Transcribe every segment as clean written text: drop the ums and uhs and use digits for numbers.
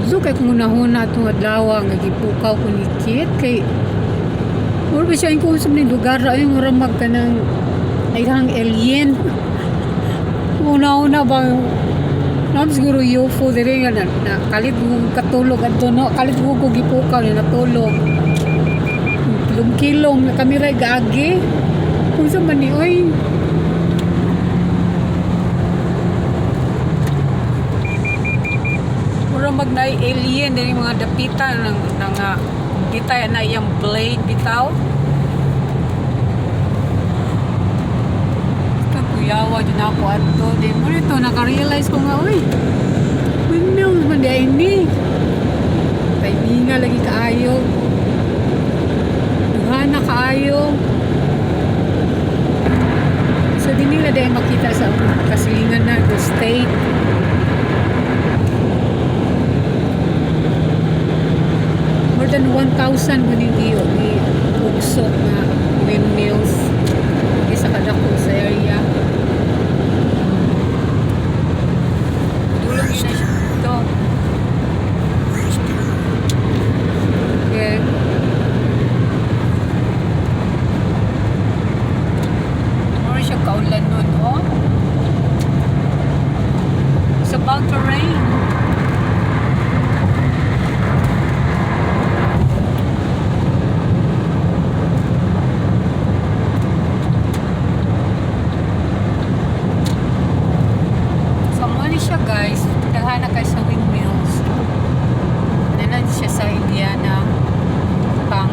So kay kung unahuna itong adlaw nga gipukaw ko ni Kit kay mura ba siya yung sa mga lugar ay muramag ka ng nairang alien. Una-una ba nam siguro UFO diri nga na kalit mo katulog adto no kalit mo ko gipukaw ni natulog. Kilom kami ray gaagi. Kung sa man ni oy magnay alien dari mga dapitan ng bitay na iyang blade bitaw kakuyawa din ako ato di mo nito nakarealize ko nga uy windmills man di ini kaibigan lagi kaayo duhana kaayo so di nila dahil makita sa kasilingan na the state. More than 1,000 gud ni ugsok na windmills isa kadako sa area. Dulong ina siya ito. Okay. More siya kaulan nun, oh. It's about to rain. Guys, naghahanap kayo sa windmills. Nanan siya sa Indiana. Pang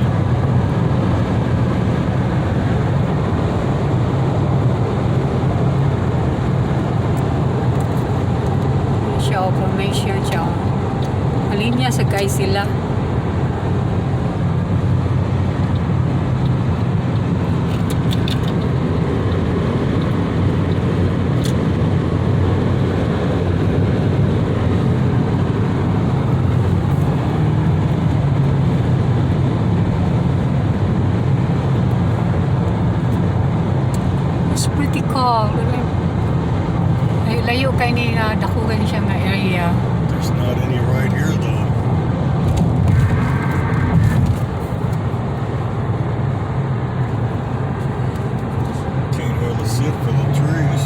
siya o formation siya. Malinya sa guys sila. Pretty calm. Layo kay ni dakugan siya nga area. There's not any right here though. Can't hardly sit for the trees.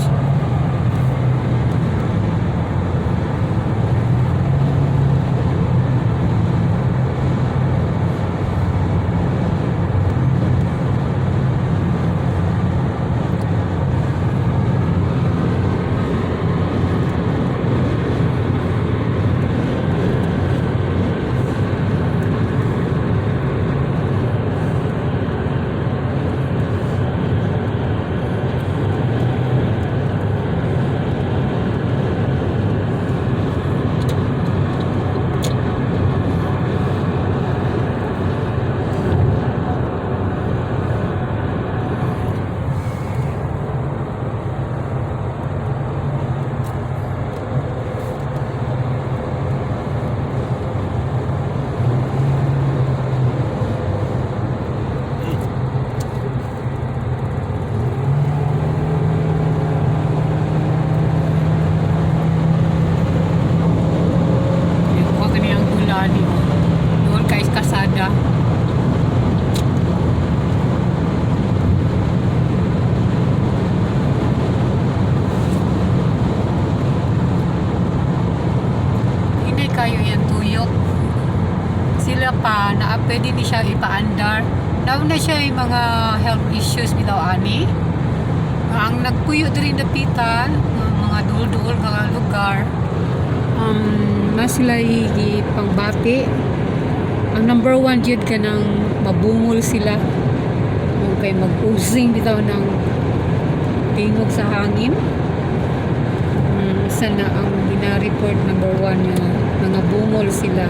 Kayo yan tuyok sila pa na pwede ni siya ipaandar daw na siya yung mga health issues bitaw ani ang nagpuyo diri napitan mga dul-dul mga lugar mas sila ipangbati ang number 1 jud ka ng mabungol sila kay mag-using bitaw ng tingog sa hangin sana ang bina-report number 1 na mga bungol sila